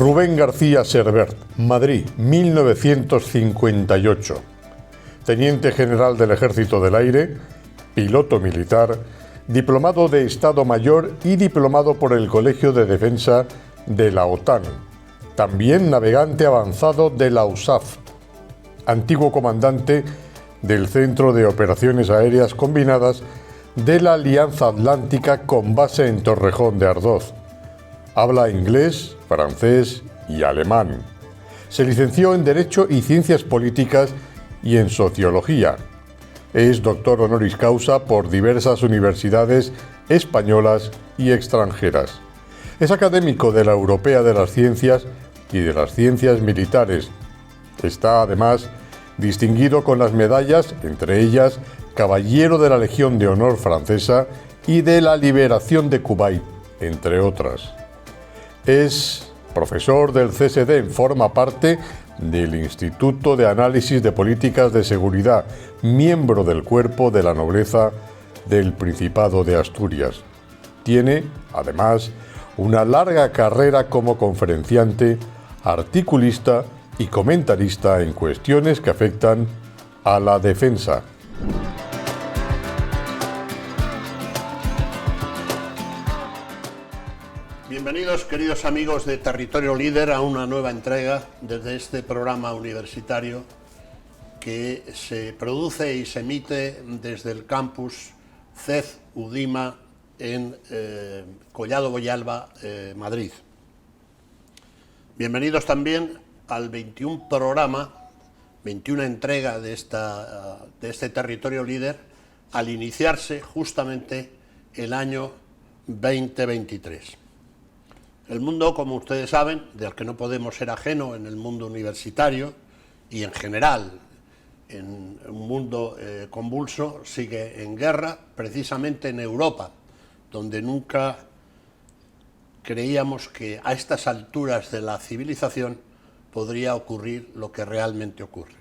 Rubén García Servet, Madrid, 1958. Teniente general del Ejército del Aire, piloto militar, diplomado de Estado Mayor y diplomado por el Colegio de Defensa de la OTAN. También navegante avanzado de la USAF. Antiguo comandante del Centro de Operaciones Aéreas Combinadas de la Alianza Atlántica con base en Torrejón de Ardoz. Habla inglés, francés y alemán. Se licenció en Derecho y Ciencias Políticas y en Sociología. Es doctor honoris causa por diversas universidades españolas y extranjeras. Es académico de la Europea de las Ciencias y de las Ciencias Militares. Está además distinguido con las medallas, entre ellas Caballero de la Legión de Honor francesa y de la Liberación de Kuwait, entre otras. Es profesor del CSD, forma parte del Instituto de Análisis de Políticas de Seguridad, miembro del Cuerpo de la Nobleza del Principado de Asturias. Tiene, además, una larga carrera como conferenciante, articulista y comentarista en cuestiones que afectan a la defensa. Bienvenidos, queridos amigos de Territorio Líder, a una nueva entrega desde este programa universitario que se produce y se emite desde el campus CED Udima en Collado Villalba, Madrid. Bienvenidos también al 21 entrega de este Territorio Líder, al iniciarse justamente el año 2023. El mundo, como ustedes saben, del que no podemos ser ajeno en el mundo universitario y en general en un mundo convulso, sigue en guerra, precisamente en Europa, donde nunca creíamos que a estas alturas de la civilización podría ocurrir lo que realmente ocurre.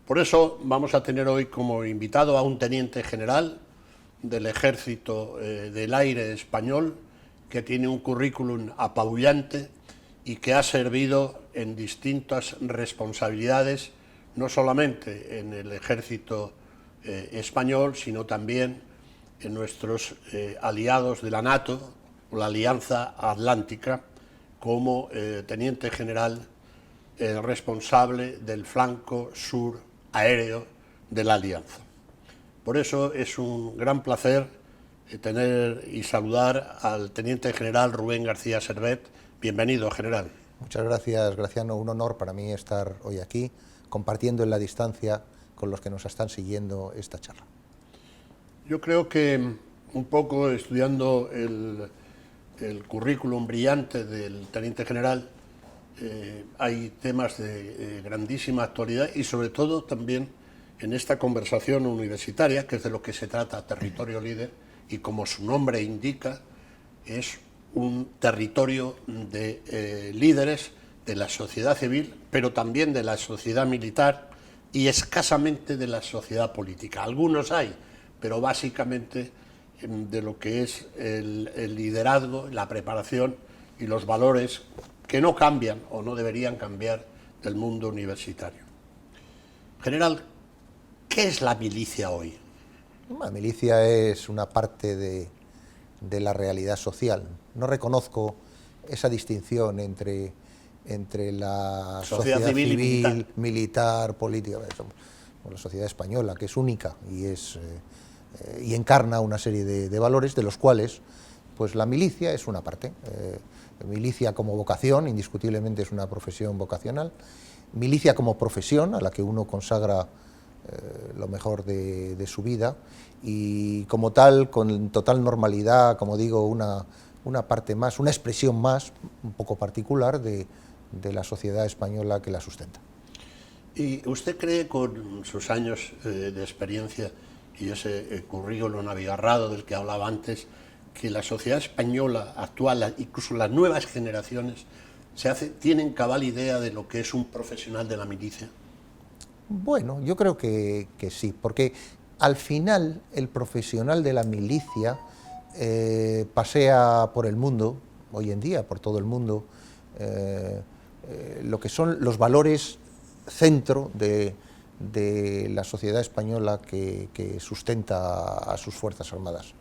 Por eso vamos a tener hoy como invitado a un teniente general del Ejército del Aire español, que tiene un currículum apabullante y que ha servido en distintas responsabilidades, no solamente en el Ejército español, sino también en nuestros aliados de la NATO, o la Alianza Atlántica, como teniente general responsable del flanco sur aéreo de la Alianza. Por eso es un gran placer tener y saludar al teniente general Rubén García Servet. Bienvenido, general. Muchas gracias, Graciano. Un honor para mí estar hoy aquí, compartiendo en la distancia con los que nos están siguiendo esta charla. Yo creo que un poco estudiando el currículum brillante del teniente general, hay temas de grandísima actualidad y sobre todo también en esta conversación universitaria, que es de lo que se trata Territorio Líder, y como su nombre indica, es un territorio de líderes de la sociedad civil, pero también de la sociedad militar y escasamente de la sociedad política. Algunos hay, pero básicamente de lo que es el liderazgo, la preparación y los valores que no cambian o no deberían cambiar del mundo universitario. General, ¿qué es la milicia hoy? La milicia es una parte de la realidad social. No reconozco esa distinción entre la sociedad civil, militar, política. Somos la sociedad española, que es única y encarna una serie de valores, de los cuales pues la milicia es una parte. Milicia como vocación, indiscutiblemente es una profesión vocacional. Milicia como profesión, a la que uno consagra lo mejor de su vida, y como tal, con total normalidad, como digo, una parte más, una expresión más, un poco particular de la sociedad española que la sustenta. ¿Y usted cree, con sus años de experiencia y ese currículum abigarrado del que hablaba antes, que la sociedad española actual, incluso las nuevas generaciones, tienen cabal idea de lo que es un profesional de la milicia? Bueno, yo creo que sí, porque al final el profesional de la milicia pasea por el mundo, hoy en día por todo el mundo, lo que son los valores centro de la sociedad española que sustenta a sus Fuerzas Armadas.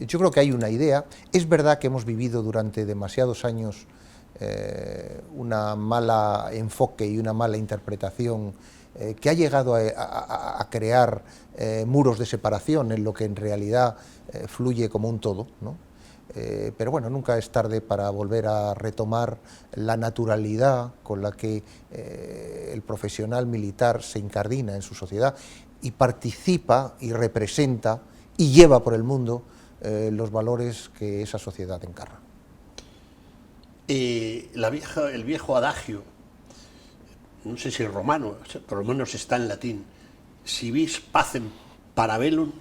Yo creo que hay una idea. Es verdad que hemos vivido durante demasiados años una mala enfoque y una mala interpretación que ha llegado a crear muros de separación en lo que en realidad fluye como un todo, ¿no? Pero bueno, nunca es tarde para volver a retomar la naturalidad con la que el profesional militar se incardina en su sociedad y participa y representa y lleva por el mundo los valores que esa sociedad encarna. El viejo adagio, no sé si es romano, por lo menos está en latín: si vis pacem para bellum,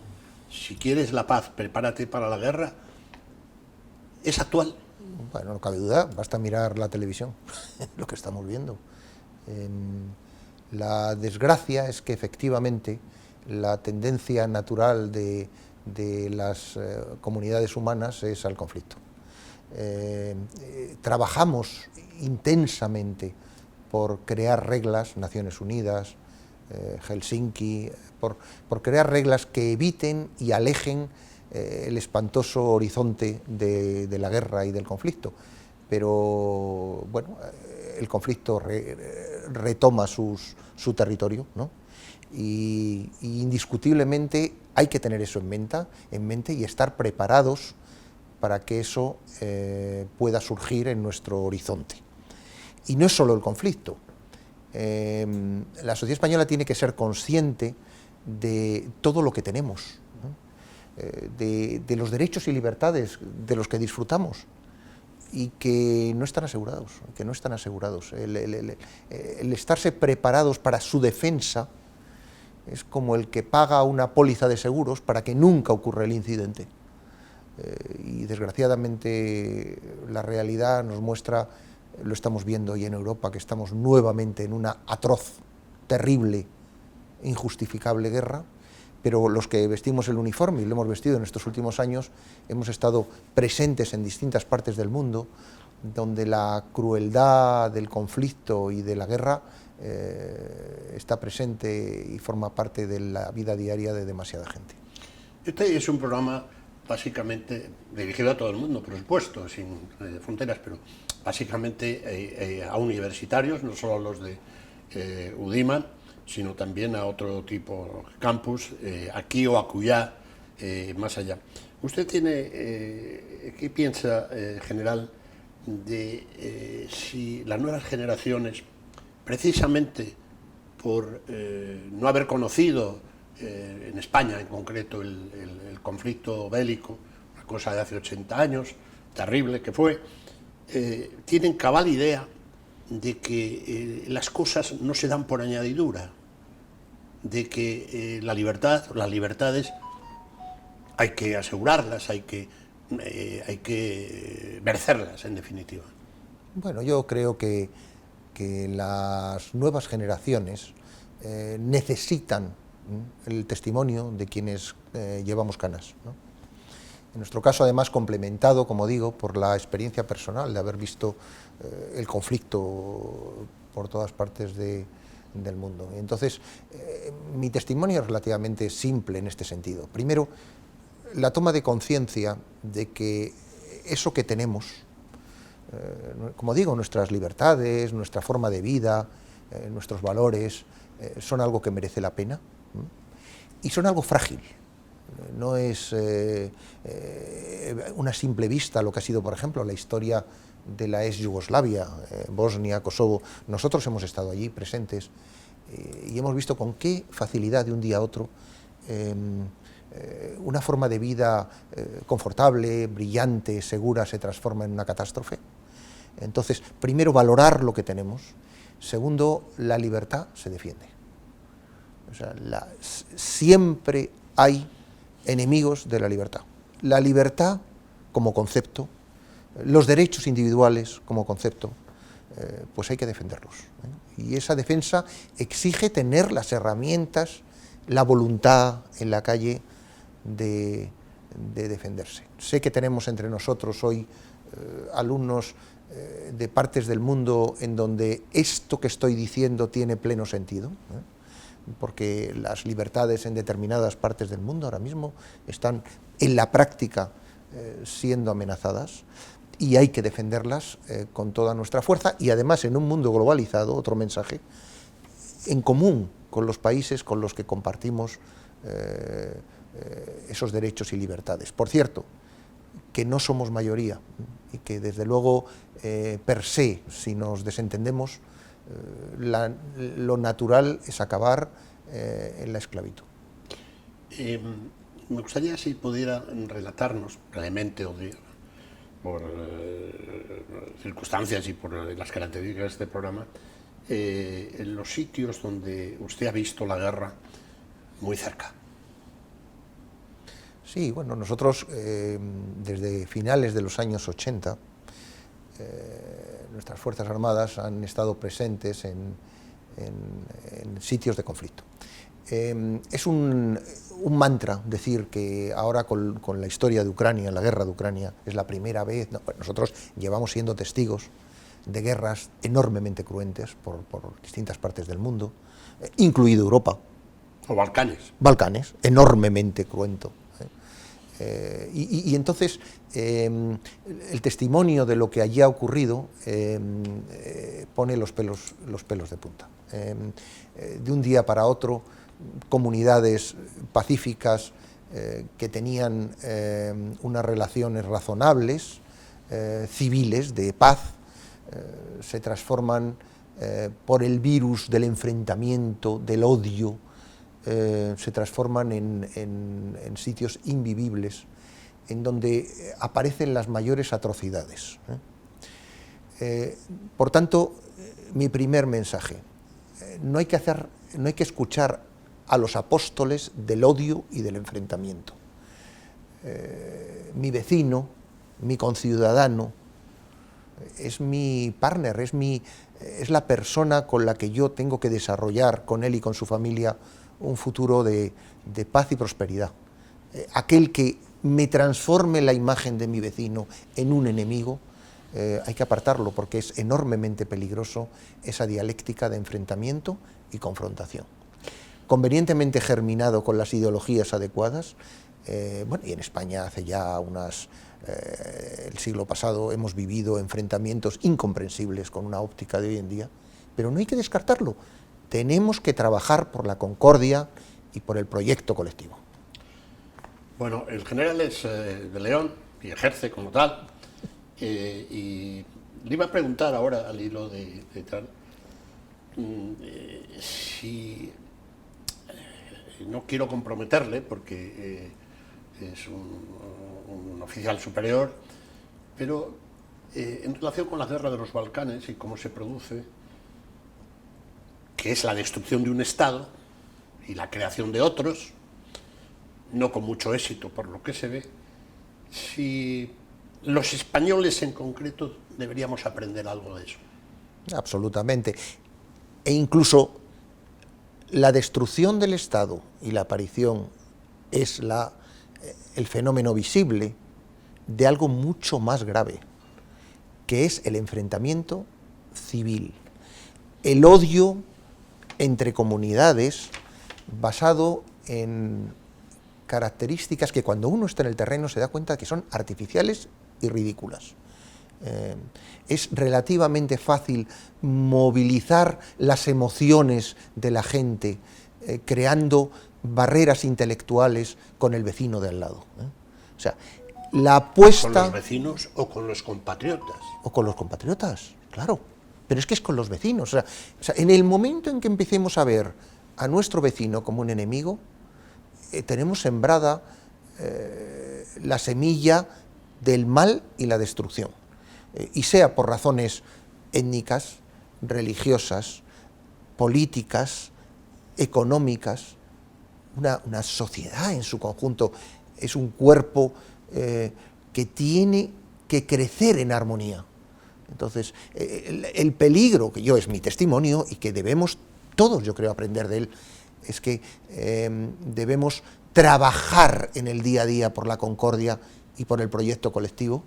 si quieres la paz, prepárate para la guerra, ¿es actual? Bueno, no cabe duda, basta mirar la televisión, lo que estamos viendo. La desgracia es que efectivamente la tendencia natural de las comunidades humanas es al conflicto. Trabajamos intensamente por crear reglas, Naciones Unidas, Helsinki, por crear reglas que eviten y alejen el espantoso horizonte de la guerra y del conflicto. Pero bueno, el conflicto retoma su territorio, ¿no? Y indiscutiblemente hay que tener eso en mente y estar preparados para que eso pueda surgir en nuestro horizonte. Y no es solo el conflicto. La sociedad española tiene que ser consciente de todo lo que tenemos, ¿no? De los derechos y libertades de los que disfrutamos y que no están asegurados, El estarse preparados para su defensa es como el que paga una póliza de seguros para que nunca ocurra el incidente. Y desgraciadamente la realidad nos muestra, lo estamos viendo hoy en Europa, que estamos nuevamente en una atroz, terrible, injustificable guerra, pero los que vestimos el uniforme, y lo hemos vestido en estos últimos años, hemos estado presentes en distintas partes del mundo, donde la crueldad del conflicto y de la guerra está presente y forma parte de la vida diaria de demasiada gente. Este es un programa básicamente dirigido a todo el mundo, por supuesto, sin fronteras, pero básicamente a universitarios, no solo a los de UDIMA, sino también a otro tipo de campus, aquí o acullá, más allá. ¿Usted tiene, qué piensa, general, de si las nuevas generaciones, precisamente por no haber conocido en España en concreto el conflicto bélico, una cosa de hace 80 años, terrible que fue, tienen cabal idea de que las cosas no se dan por añadidura, de que las libertades hay que asegurarlas, hay que merecerlas, en definitiva? Bueno, yo creo que las nuevas generaciones necesitan el testimonio de quienes llevamos canas, ¿no? En nuestro caso, además, complementado, como digo, por la experiencia personal de haber visto el conflicto por todas partes del mundo. Entonces, mi testimonio es relativamente simple en este sentido. Primero, la toma de conciencia de que eso que tenemos, como digo, nuestras libertades, nuestra forma de vida, nuestros valores, son algo que merece la pena, y son algo frágil. No es una simple vista lo que ha sido, por ejemplo, la historia de la ex Yugoslavia, Bosnia, Kosovo. Nosotros hemos estado allí presentes y hemos visto con qué facilidad de un día a otro una forma de vida confortable, brillante, segura, se transforma en una catástrofe. Entonces, primero, valorar lo que tenemos. Segundo, la libertad se defiende. O sea, siempre hay enemigos de la libertad. La libertad como concepto, los derechos individuales como concepto, pues hay que defenderlos, ¿eh? Y esa defensa exige tener las herramientas, la voluntad en la calle de defenderse. Sé que tenemos entre nosotros hoy alumnos de partes del mundo en donde esto que estoy diciendo tiene pleno sentido, porque las libertades en determinadas partes del mundo ahora mismo están en la práctica siendo amenazadas, y hay que defenderlas con toda nuestra fuerza, y además en un mundo globalizado, otro mensaje, en común con los países con los que compartimos esos derechos y libertades. Por cierto, que no somos mayoría, y que desde luego per se, si nos desentendemos, lo natural es acabar en la esclavitud. Me gustaría si pudiera relatarnos brevemente, por circunstancias y por las características de este programa, en los sitios donde usted ha visto la guerra muy cerca. Sí, bueno, nosotros desde finales de los años 80, nuestras Fuerzas Armadas han estado presentes en sitios de conflicto. Es un mantra decir que ahora con la historia de Ucrania, la guerra de Ucrania, es la primera vez. No, pues nosotros llevamos siendo testigos de guerras enormemente cruentes por distintas partes del mundo, incluido Europa. O Balcanes. Balcanes, enormemente cruento. Y entonces el testimonio de lo que allí ha ocurrido pone los pelos de punta. De un día para otro, comunidades pacíficas que tenían unas relaciones razonables, civiles, de paz, se transforman por el virus del enfrentamiento, del odio, se transforman en sitios invivibles, en donde aparecen las mayores atrocidades. Por tanto, mi primer mensaje, no hay que escuchar a los apóstoles del odio y del enfrentamiento. Mi vecino, mi conciudadano, es mi partner, es la persona con la que yo tengo que desarrollar con él y con su familia un futuro de paz y prosperidad. Aquel que me transforme la imagen de mi vecino en un enemigo, hay que apartarlo, porque es enormemente peligroso esa dialéctica de enfrentamiento y confrontación. Convenientemente germinado con las ideologías adecuadas, y en España hace ya el siglo pasado hemos vivido enfrentamientos incomprensibles con una óptica de hoy en día, pero no hay que descartarlo. Tenemos que trabajar por la concordia y por el proyecto colectivo. Bueno, el general es de León y ejerce como tal, y le iba a preguntar ahora al hilo de tal, si no quiero comprometerle porque es un oficial superior, pero en relación con la guerra de los Balcanes y cómo se produce, que es la destrucción de un Estado y la creación de otros, no con mucho éxito por lo que se ve, si los españoles en concreto deberíamos aprender algo de eso. Absolutamente. E incluso la destrucción del Estado y la aparición es el fenómeno visible de algo mucho más grave, que es el enfrentamiento civil, el odio entre comunidades basado en características que cuando uno está en el terreno se da cuenta que son artificiales y ridículas. Es relativamente fácil movilizar las emociones de la gente creando barreras intelectuales con el vecino de al lado. O sea, la apuesta... ¿Con los vecinos o con los compatriotas? O con los compatriotas, claro. Pero es que es con los vecinos. O sea, en el momento en que empecemos a ver a nuestro vecino como un enemigo, tenemos sembrada la semilla del mal y la destrucción. Y sea por razones étnicas, religiosas, políticas, económicas, una sociedad en su conjunto es un cuerpo que tiene que crecer en armonía. Entonces, el peligro, que es mi testimonio y que debemos todos, yo creo, aprender de él, es que debemos trabajar en el día a día por la concordia y por el proyecto colectivo,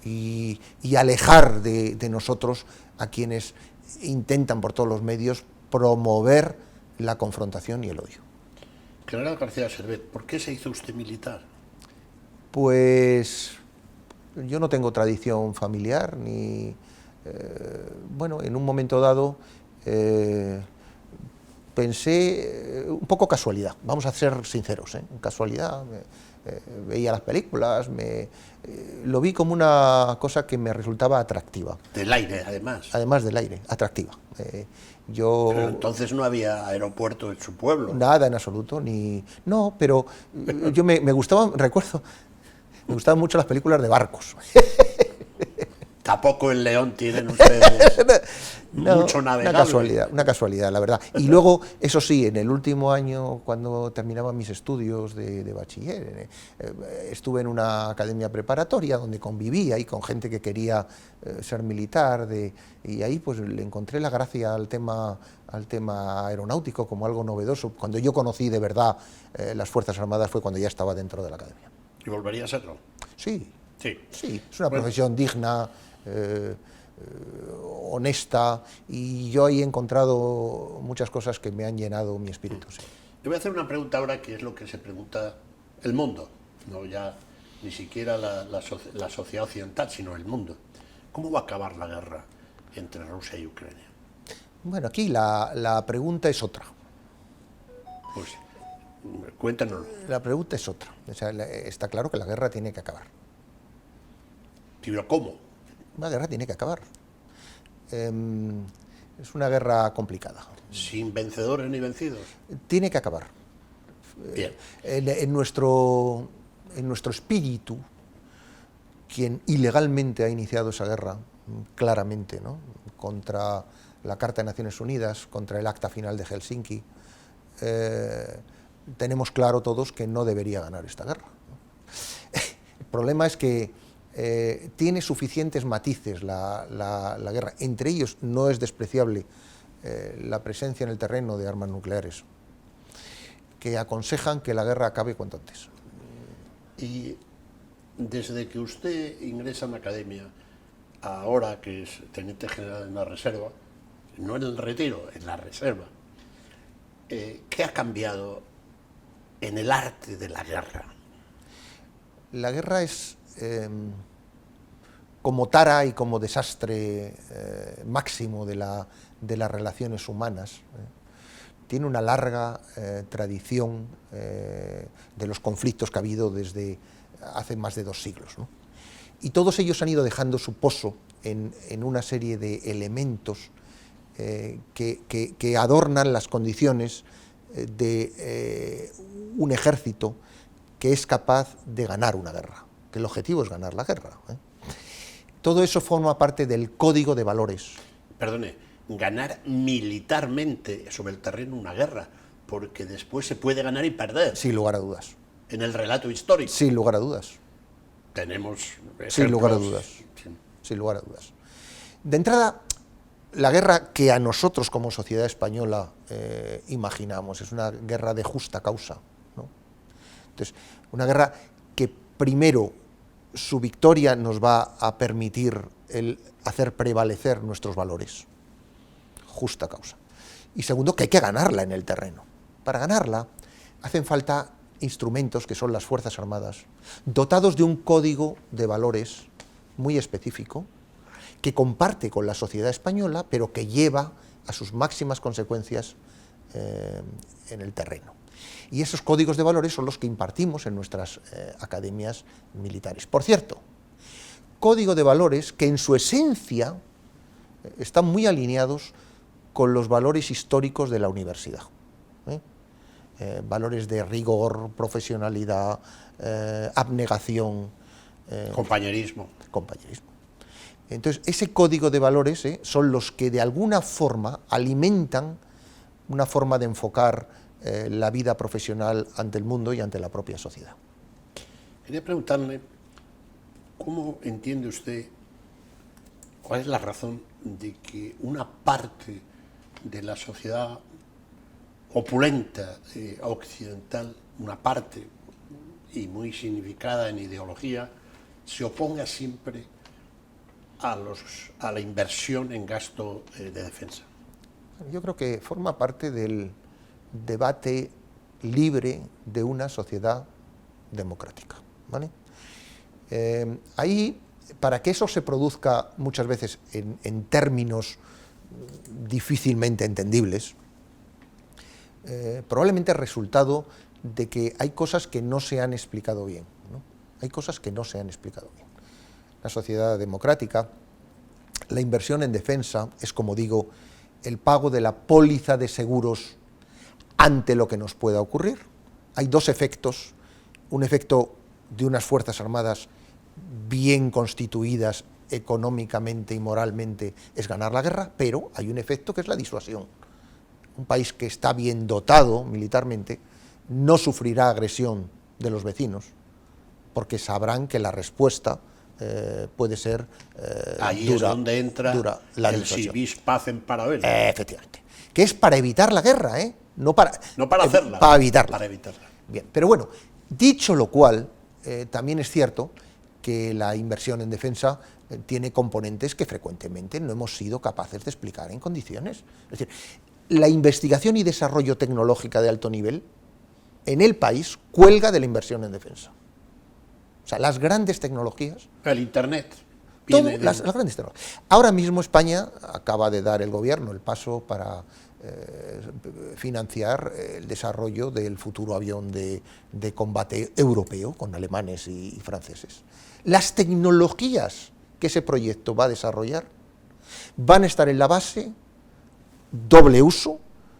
y alejar de nosotros a quienes intentan por todos los medios promover la confrontación y el odio. General García Servet, ¿por qué se hizo usted militar? Pues yo no tengo tradición familiar, ni... bueno, en un momento dado pensé, un poco casualidad, vamos a ser sinceros, casualidad, veía las películas, lo vi como una cosa que me resultaba atractiva. Del aire, además. Además del aire, atractiva. Pero entonces no había aeropuerto en su pueblo. Nada en absoluto, ni... No, pero yo me gustaba, recuerdo, me gustaban mucho las películas de barcos. Tampoco en León tienen ustedes mucho navegable. Una casualidad, la verdad. Y luego, eso sí, en el último año, cuando terminaba mis estudios de bachiller, estuve en una academia preparatoria donde convivía y con gente que quería ser militar, y ahí pues le encontré la gracia al tema aeronáutico como algo novedoso. Cuando yo conocí de verdad las Fuerzas Armadas fue cuando ya estaba dentro de la academia. ¿Y volvería a serlo? Sí, sí, es una profesión digna, honesta, y yo ahí he encontrado muchas cosas que me han llenado mi espíritu. Sí. Le voy a hacer una pregunta ahora que es lo que se pregunta el mundo, no ya ni siquiera la sociedad occidental, sino el mundo. ¿Cómo va a acabar la guerra entre Rusia y Ucrania? Bueno, aquí la pregunta es otra. Pues cuéntanos. La pregunta es otra. O sea, está claro que la guerra tiene que acabar. ¿Pero cómo? La guerra tiene que acabar. Es una guerra complicada. ¿Sin vencedores ni vencidos? Tiene que acabar. Bien. En nuestro espíritu, quien ilegalmente ha iniciado esa guerra, claramente, ¿no?, contra la Carta de Naciones Unidas, contra el Acta Final de Helsinki, tenemos claro todos que no debería ganar esta guerra. El problema es que tiene suficientes matices la guerra. Entre ellos no es despreciable la presencia en el terreno de armas nucleares, que aconsejan que la guerra acabe cuanto antes. Y desde que usted ingresa en la academia, ahora que es teniente general en la reserva, no en el retiro, en la reserva, ¿qué ha cambiado en el arte de la guerra? La guerra es, como tara y como desastre máximo de las relaciones humanas, tiene una larga tradición de los conflictos que ha habido desde hace más de 2 siglos, ¿no? Y todos ellos han ido dejando su pozo en una serie de elementos que adornan las condiciones de un ejército que es capaz de ganar una guerra, que el objetivo es ganar la guerra. Todo eso forma parte del código de valores. Perdone, ganar militarmente sobre el terreno una guerra, porque después se puede ganar y perder. Sin lugar a dudas. En el relato histórico. Sin lugar a dudas. Tenemos ejemplos. Sin lugar a dudas. Sin lugar a dudas. De entrada, la guerra que a nosotros como sociedad española imaginamos es una guerra de justa causa, ¿no? Entonces, una guerra que primero su victoria nos va a permitir el hacer prevalecer nuestros valores. Justa causa. Y segundo, que hay que ganarla en el terreno. Para ganarla hacen falta instrumentos, que son las Fuerzas Armadas, dotados de un código de valores muy específico, que comparte con la sociedad española, pero que lleva a sus máximas consecuencias en el terreno. Y esos códigos de valores son los que impartimos en nuestras academias militares. Por cierto, código de valores que en su esencia están muy alineados con los valores históricos de la universidad. Valores de rigor, profesionalidad, abnegación. Compañerismo. Compañerismo. Entonces, ese código de valores son los que de alguna forma alimentan una forma de enfocar la vida profesional ante el mundo y ante la propia sociedad. Quería preguntarle, ¿cómo entiende usted, cuál es la razón de que una parte de la sociedad opulenta occidental, una parte y muy significada en ideología, se oponga siempre a la inversión en gasto de defensa? Yo creo que forma parte del debate libre de una sociedad democrática, ¿vale? Ahí, para que eso se produzca muchas veces en términos difícilmente entendibles, probablemente es resultado de que hay cosas que no se han explicado bien, ¿no? Hay cosas que no se han explicado bien. La sociedad democrática, la inversión en defensa es, como digo, el pago de la póliza de seguros ante lo que nos pueda ocurrir. Hay dos efectos: un efecto de unas Fuerzas Armadas bien constituidas económicamente y moralmente es ganar la guerra, pero hay un efecto que es la disuasión. Un país que está bien dotado militarmente no sufrirá agresión de los vecinos, porque sabrán que la respuesta puede ser ahí dura, es donde entra la el si vis pacem para ver. Efectivamente. Que es para evitar la guerra, no para hacerla. Para evitarla. Para evitarla. Bien, pero bueno, dicho lo cual, también es cierto que la inversión en defensa tiene componentes que frecuentemente no hemos sido capaces de explicar en condiciones. Es decir, la investigación y desarrollo tecnológica de alto nivel en el país cuelga de la inversión en defensa. O sea, las grandes tecnologías... El Internet. Las grandes tecnologías. Ahora mismo España acaba de dar el gobierno el paso para financiar el desarrollo del futuro avión de combate europeo con alemanes y franceses. Las tecnologías que ese proyecto va a desarrollar van a estar en la base doble uso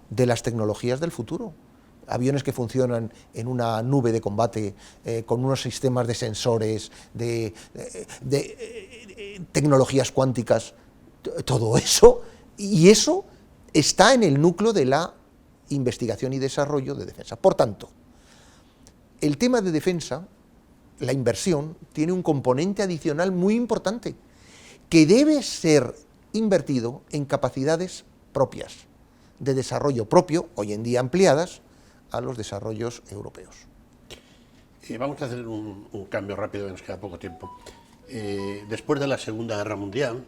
de las tecnologías del futuro. Aviones que funcionan en una nube de combate con unos sistemas de sensores, de tecnologías cuánticas, todo eso, y eso está en el núcleo de la investigación y desarrollo de defensa. Por tanto, el tema de defensa, la inversión, tiene un componente adicional muy importante, que debe ser invertido en capacidades propias, de desarrollo propio, hoy en día ampliadas a los desarrollos europeos. Vamos a hacer un cambio rápido, que nos queda poco tiempo. Después de la Segunda Guerra Mundial,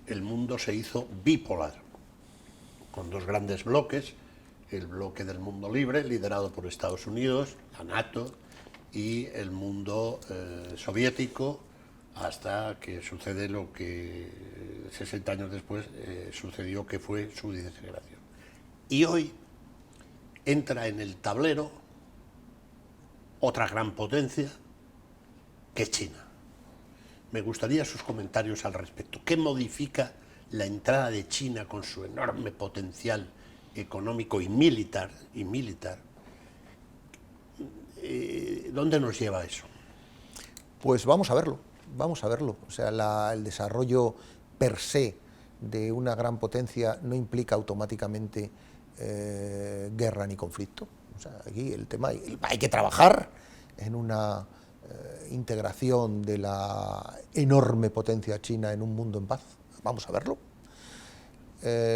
el mundo se hizo bipolar, con dos grandes bloques: el bloque del mundo libre, liderado por Estados Unidos, la NATO, y el mundo soviético, hasta que sucede lo que 60 años después sucedió, que fue su desintegración. Y hoy entra en el tablero otra gran potencia, que es China. Me gustaría sus comentarios al respecto. ¿Qué modifica la entrada de China con su enorme potencial económico y militar? ¿Dónde nos lleva eso? Pues vamos a verlo. O sea, el desarrollo per se de una gran potencia no implica automáticamente guerra ni conflicto. O sea, aquí el tema, hay que trabajar en una integración de la enorme potencia china en un mundo en paz. Vamos a verlo.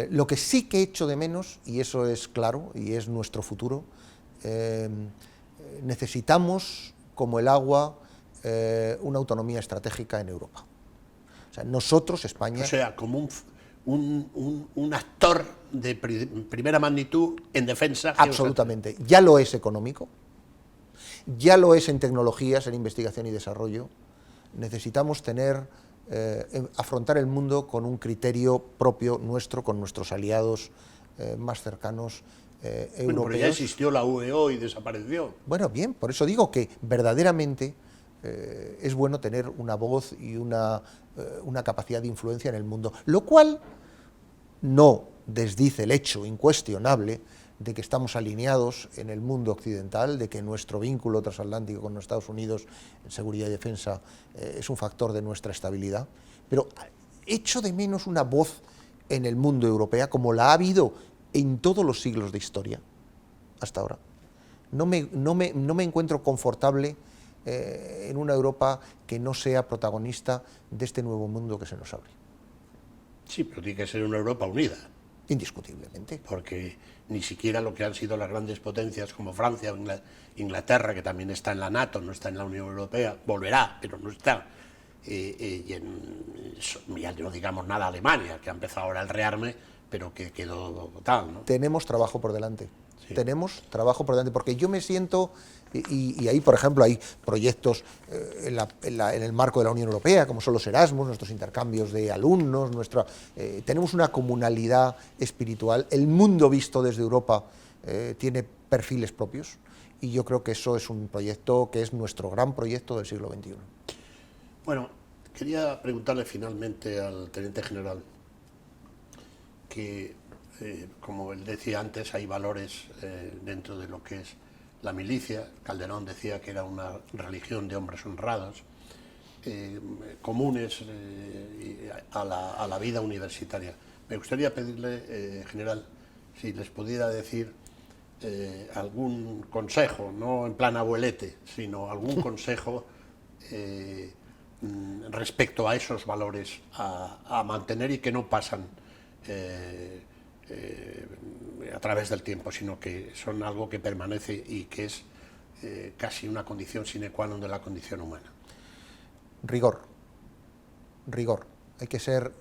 Lo que sí que echo de menos, y eso es claro, y es nuestro futuro, necesitamos, como el agua, una autonomía estratégica en Europa. O sea, nosotros, España... O sea, como un actor de primera magnitud en defensa. Absolutamente. Ya lo es económico, ya lo es en tecnologías, en investigación y desarrollo. Necesitamos afrontar el mundo con un criterio propio nuestro, con nuestros aliados más cercanos europeos. Bueno, pero ya existió la UEO y desapareció. Bueno, bien, por eso digo que verdaderamente es bueno tener una voz y una capacidad de influencia en el mundo, lo cual no desdice el hecho incuestionable de que estamos alineados en el mundo occidental, de que nuestro vínculo transatlántico con los Estados Unidos en seguridad y defensa es un factor de nuestra estabilidad, pero echo de menos una voz en el mundo europeo como la ha habido en todos los siglos de historia hasta ahora. No me encuentro confortable en una Europa que no sea protagonista de este nuevo mundo que se nos abre. Sí, pero tiene que ser una Europa unida. Indiscutiblemente. Porque ni siquiera lo que han sido las grandes potencias como Francia o Inglaterra, que también está en la NATO, no está en la Unión Europea, volverá, pero no está. ya no digamos nada Alemania, que ha empezado ahora el rearme, pero que quedó tal, ¿no? Tenemos trabajo por delante. Sí. Tenemos trabajo por delante, porque yo me siento, y ahí, por ejemplo, hay proyectos en el marco de la Unión Europea, como son los Erasmus, nuestros intercambios de alumnos, tenemos una comunalidad espiritual. El mundo visto desde Europa tiene perfiles propios, y yo creo que eso es un proyecto que es nuestro gran proyecto del siglo XXI. Bueno, quería preguntarle finalmente al teniente general que, como él decía antes, hay valores dentro de lo que es la milicia. Calderón decía que era una religión de hombres honrados, comunes a la vida universitaria. Me gustaría pedirle, general, si les pudiera decir algún consejo, no en plan abuelete, sino algún consejo respecto a esos valores a mantener y que no pasan a través del tiempo, sino que son algo que permanece y que es casi una condición sine qua non de la condición humana. Rigor. Hay que ser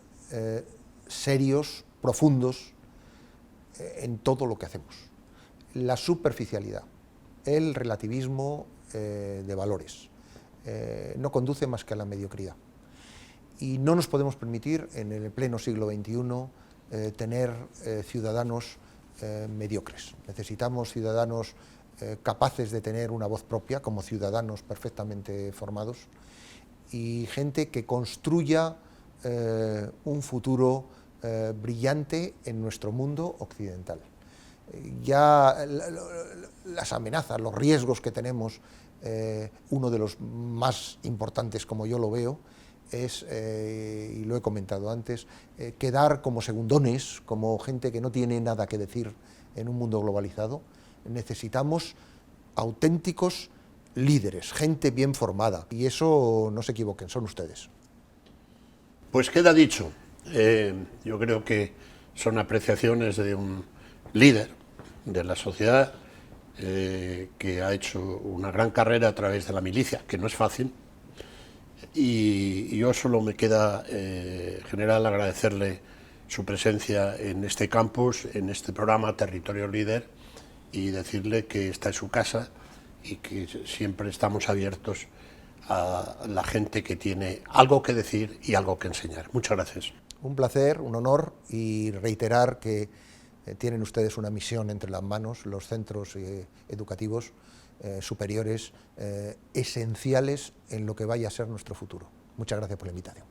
serios, profundos en todo lo que hacemos. La superficialidad, el relativismo de valores, no conduce más que a la mediocridad. Y no nos podemos permitir, en el pleno siglo XXI, tener ciudadanos mediocres. Necesitamos ciudadanos capaces de tener una voz propia, como ciudadanos perfectamente formados, y gente que construya un futuro brillante en nuestro mundo occidental. Ya las amenazas, los riesgos que tenemos, uno de los más importantes, como yo lo veo, es, y lo he comentado antes, quedar como segundones, como gente que no tiene nada que decir en un mundo globalizado. Necesitamos auténticos líderes, gente bien formada, y eso, no se equivoquen, son ustedes. Pues queda dicho. Yo creo que son apreciaciones de un líder de la sociedad que ha hecho una gran carrera a través de la milicia, que no es fácil, y yo solo me queda, general, agradecerle su presencia en este campus, en este programa Territorio Líder, y decirle que está en su casa y que siempre estamos abiertos a la gente que tiene algo que decir y algo que enseñar. Muchas gracias. Un placer, un honor, y reiterar que tienen ustedes una misión entre las manos, los centros educativos superiores, esenciales en lo que vaya a ser nuestro futuro. Muchas gracias por la invitación.